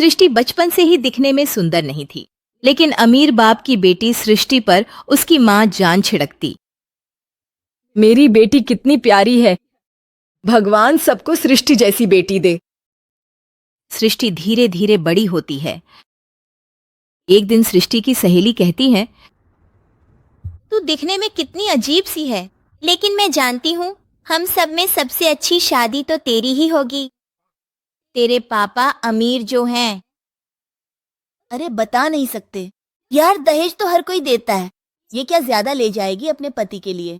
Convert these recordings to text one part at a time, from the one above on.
सृष्टि बचपन से ही दिखने में सुंदर नहीं थी, लेकिन अमीर बाप की बेटी सृष्टि पर उसकी माँ जान छिड़कती। मेरी बेटी कितनी प्यारी है। भगवान सबको सृष्टि जैसी बेटी दे। सृष्टि धीरे धीरे बड़ी होती है। एक दिन सृष्टि की सहेली कहती है, तू दिखने में कितनी अजीब सी है, लेकिन मैं जानती हूँ हम सब में सबसे अच्छी शादी तो तेरी ही होगी। तेरे पापा अमीर जो हैं। अरे बता नहीं सकते यार, दहेज तो हर कोई देता है, ये क्या ज्यादा ले जाएगी अपने पति के लिए?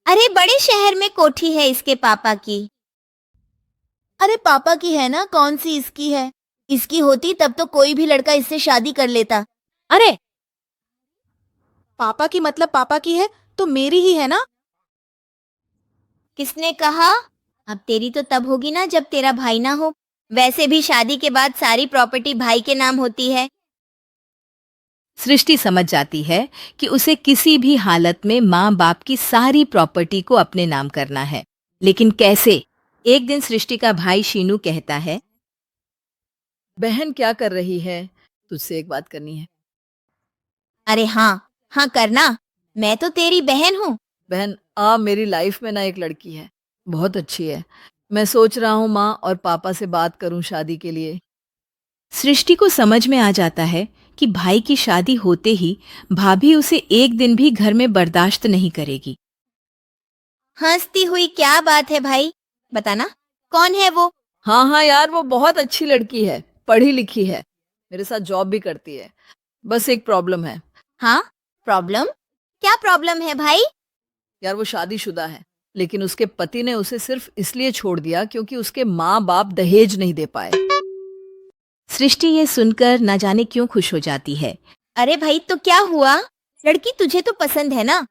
अरे बड़े शहर में कोठी है इसके पापा की। अरे पापा की है ना, कौन सी इसकी है? इसकी होती तब तो कोई भी लड़का इससे शादी कर लेता। अरे पापा की मतलब पापा की है तो मेरी ही है ना। किसने कहा? अब तेरी तो तब होगी ना जब तेरा भाई ना हो। वैसे भी शादी के बाद सारी प्रॉपर्टी भाई के नाम होती है। सृष्टि समझ जाती है कि उसे किसी भी हालत में माँ बाप की सारी प्रॉपर्टी को अपने नाम करना है, लेकिन कैसे? एक दिन सृष्टि का भाई शीनू कहता है, बहन क्या कर रही है? तुझसे एक बात करनी है। अरे हाँ हाँ करना, मैं तो तेरी बहन हूँ। बहन मेरी लाइफ में ना एक लड़की है, बहुत अच्छी है। मैं सोच रहा हूँ माँ और पापा से बात करूँ शादी के लिए। सृष्टि को समझ में आ जाता है कि भाई की शादी होते ही भाभी उसे एक दिन भी घर में बर्दाश्त नहीं करेगी। हंसती हुई क्या बात है भाई, बताना कौन है वो? हाँ हाँ यार, वो बहुत अच्छी लड़की है, पढ़ी लिखी है, मेरे साथ जॉब भी करती है। बस एक प्रॉब्लम है। हाँ प्रॉब्लम? क्या प्रॉब्लम है भाई? यार वो शादीशुदा है, लेकिन उसके पति ने उसे सिर्फ इसलिए छोड़ दिया क्योंकि उसके माँ बाप दहेज नहीं दे पाए। सृष्टि ये सुनकर न जाने क्यों खुश हो जाती है। अरे भाई तो क्या हुआ? लड़की तुझे तो पसंद है ना?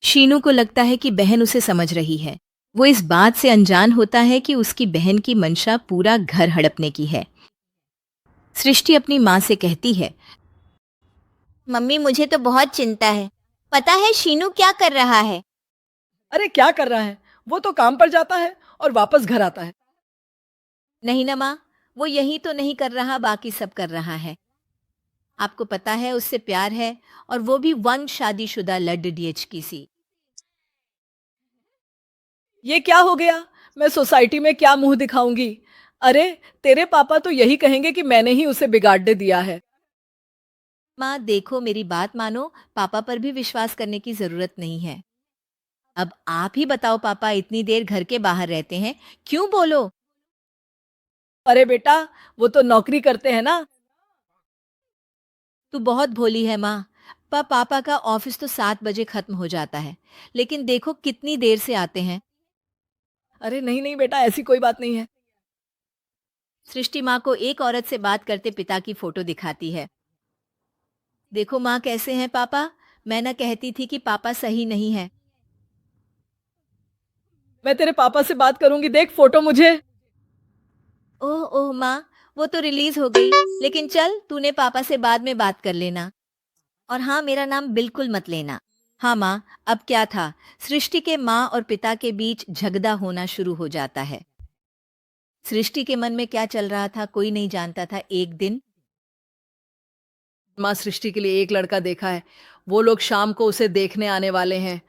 शीनू को लगता है कि बहन उसे समझ रही है। वो इस बात से अनजान होता है कि उसकी बहन की मंशा पूरा घर हड़पने की है। सृष्टि अपनी माँ से कहती है, मम्मी मुझे तो बहुत चिंता है। पता है शीनू क्या कर रहा है? अरे क्या कर रहा है? वो तो काम पर जाता है और वापस घर आता है। नहीं ना माँ, वो यही तो नहीं कर रहा, बाकी सब कर रहा है। आपको पता है उससे प्यार है, और वो भी वन शादीशुदा लड़डीएच की सी। ये क्या हो गया? मैं सोसाइटी में क्या मुंह दिखाऊंगी? अरे तेरे पापा तो यही कहेंगे कि मैंने ही उसे बिगाड़ने दिया है। माँ देखो, मेरी बात मानो, पापा पर भी विश्वास करने की जरूरत नहीं है। अब आप ही बताओ, पापा इतनी देर घर के बाहर रहते हैं, क्यों? बोलो। अरे बेटा, वो तो नौकरी करते हैं ना। तू बहुत भोली है माँ। पापा का ऑफिस तो 7 बजे खत्म हो जाता है, लेकिन देखो कितनी देर से आते हैं। अरे नहीं नहीं बेटा, ऐसी कोई बात नहीं है। सृष्टि माँ को एक औरत से बात करते पिता की फोटो दिखाती है। देखो माँ कैसे हैं पापा, मैं ना कहती थी कि पापा सही नहीं है। मैं तेरे पापा से बात करूंगी, देख फोटो मुझे। ओह ओह माँ, वो तो रिलीज हो गई, लेकिन चल तूने पापा से बाद में बात कर लेना। और हाँ, मेरा नाम बिल्कुल मत लेना। हाँ माँ, अब क्या था? सृष्टि के माँ और पिता के बीच झगड़ा होना शुरू हो जाता है। सृष्टि के मन में क्या चल रहा था कोई नहीं जानता था। एक दिन माँ सृष्टि के लिए एक लड़का देखा है, वो लोग शाम को उसे देखने आने वाले हैं।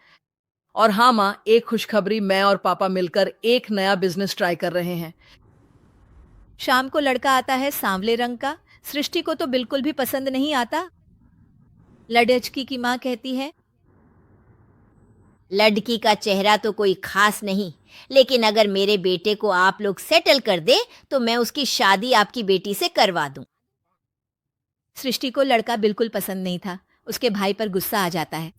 और हाँ माँ, एक खुशखबरी, मैं और पापा मिलकर एक नया बिजनेस ट्राई कर रहे हैं। शाम को लड़का आता है सांवले रंग का। सृष्टि को तो बिल्कुल भी पसंद नहीं आता। लड़की की माँ कहती है, लड़की का चेहरा तो कोई खास नहीं, लेकिन अगर मेरे बेटे को आप लोग सेटल कर दे तो मैं उसकी शादी आपकी बेटी से करवा दूं। सृष्टि को लड़का बिल्कुल पसंद नहीं था। उसके भाई पर गुस्सा आ जाता है।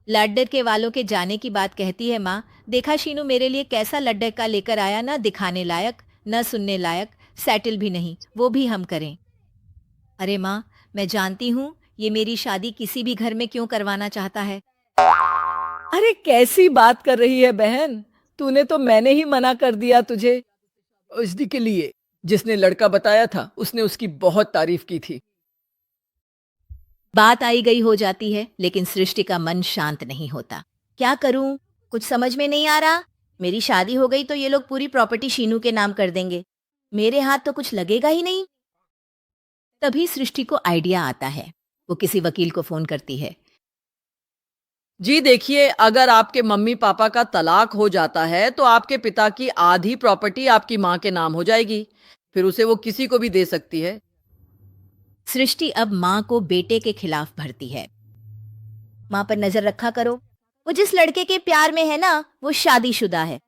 लड्डर के वालों के जाने की बात कहती है माँ, देखा शीनू मेरे लिए कैसा लड्डर का लेकर आया, ना दिखाने लायक न सुनने लायक, सेटल भी नहीं, वो भी हम करें। अरे माँ, मैं जानती हूँ ये मेरी शादी किसी भी घर में क्यों करवाना चाहता है। अरे कैसी बात कर रही है बहन, तूने तो मैंने ही मना कर दिया तुझे। उसदी के लिए जिसने लड़का बताया था उसने उसकी बहुत तारीफ की थी। बात आई गई हो जाती है, लेकिन सृष्टि का मन शांत नहीं होता। क्या करूं, कुछ समझ में नहीं आ रहा। मेरी शादी हो गई तो ये लोग पूरी प्रॉपर्टी शीनू के नाम कर देंगे। मेरे हाथ तो कुछ लगेगा ही नहीं। तभी सृष्टि को आइडिया आता है। वो किसी वकील को फोन करती है। जी देखिए, अगर आपके मम्मी पापा का तलाक हो जाता है तो आपके पिता की आधी प्रॉपर्टी आपकी माँ के नाम हो जाएगी। फिर उसे वो किसी को भी दे सकती है। सृष्टि अब माँ को बेटे के खिलाफ भरती है। माँ पर नजर रखा करो। वो जिस लड़के के प्यार में है ना, वो शादीशुदा है।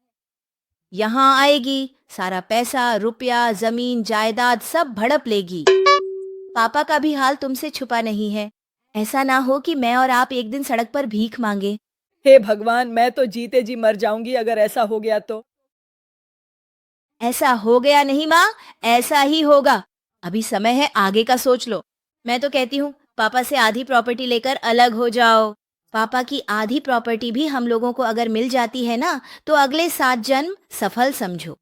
यहाँ आएगी, सारा पैसा, रुपया, जमीन, जायदाद सब भड़प लेगी। पापा का भी हाल तुमसे छुपा नहीं है। ऐसा ना हो कि मैं और आप एक दिन सड़क पर भीख मांगे। हे भगवान, मैं तो जीते जी मर जाऊंगी अगर ऐसा हो गया तो। ऐसा हो गया नहीं माँ, ऐसा ही होगा। अभी समय है, आगे का सोच लो। मैं तो कहती हूँ पापा से आधी प्रॉपर्टी लेकर अलग हो जाओ। पापा की आधी प्रॉपर्टी भी हम लोगों को अगर मिल जाती है ना, तो अगले 7 जन्म सफल समझो।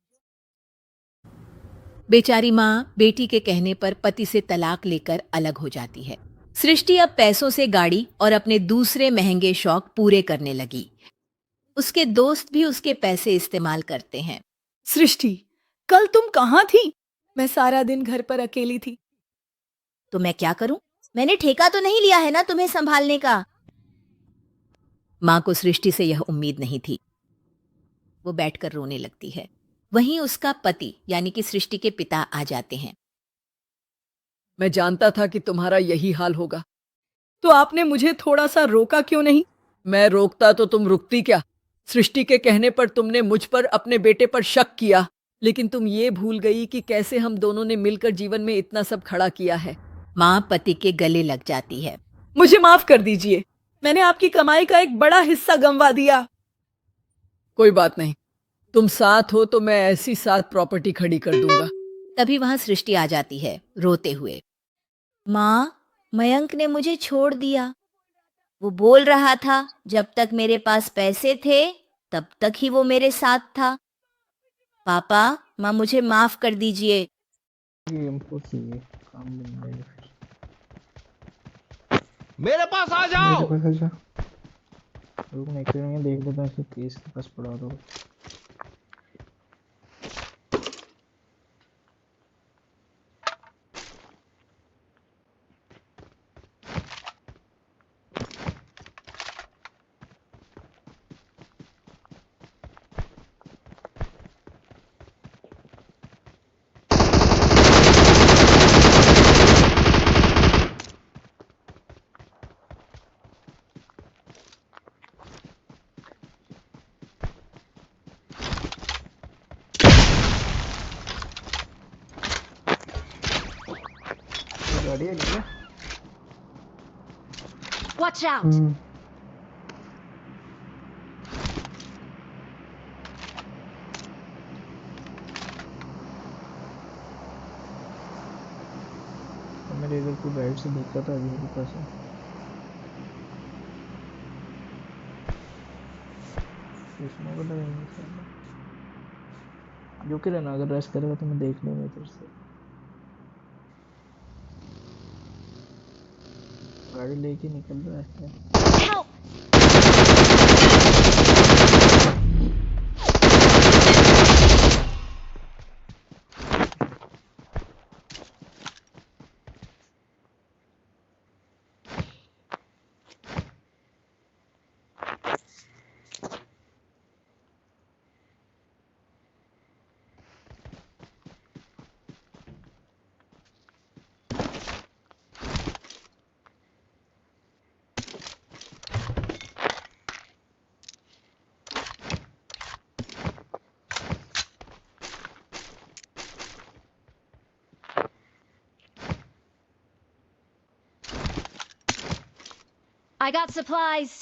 बेचारी माँ बेटी के कहने पर पति से तलाक लेकर अलग हो जाती है। सृष्टि अब पैसों से गाड़ी और अपने दूसरे महंगे शौक पूरे करने लगी। उसके दोस्त भी उसके पैसे इस्तेमाल करते हैं। सृष्टि, कल तुम कहाँ थी? मैं सारा दिन घर पर अकेली थी। तो मैं क्या करूं? मैंने ठेका तो नहीं लिया है ना तुम्हें संभालने का। माँ को सृष्टि से यह उम्मीद नहीं थी। वो बैठकर रोने लगती है। वहीं उसका पति यानी कि सृष्टि के पिता आ जाते हैं। मैं जानता था कि तुम्हारा यही हाल होगा, तो आपने मुझे थोड़ा सा रोका क्यों नहीं? मैं रोकता तो तुम रुकती क्या? सृष्टि के कहने पर तुमने मुझ पर, अपने बेटे पर शक किया, लेकिन तुम ये भूल गई कि कैसे हम दोनों ने मिलकर जीवन में इतना सब खड़ा किया है। माँ पति के गले लग जाती है। मुझे माफ कर दीजिए, मैंने आपकी कमाई का एक बड़ा हिस्सा गंवा दिया। कोई बात नहीं, तुम साथ हो तो मैं ऐसी 7 प्रॉपर्टी खड़ी कर दूंगा। तभी वहां सृष्टि आ जाती है रोते हुए। माँ, मयंक ने मुझे छोड़ दिया। वो बोल रहा था जब तक मेरे पास पैसे थे तब तक ही वो मेरे साथ था। पापा, माँ मुझे माफ कर दीजिए। ये हमको चाहिए काम बन गया। मेरे पास आ मेरे जाओ। पास अच्छा रुक नहीं कर मैं देख लेता हूँ इसको केस के पास पड़ा दो। गाड़ी है क्या? Watch out! मेरे इधर को राइट से दिखता था अभी मेरे पास है। इसमें को लगेंगे साला जो कि रहना अगर रेस्ट करेगा तो मैं देख लूंगा इधर से। गाड़ी लेके निकल रहा है। Help! I got supplies.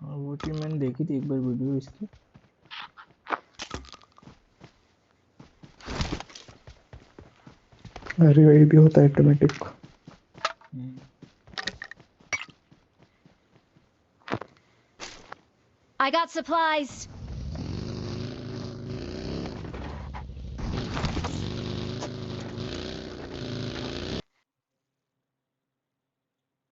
हाँ वो चीज मैंने देखी थी एक बार वीडियो इसकी। अरे वही भी होता है ऑटोमेटिक। I got supplies.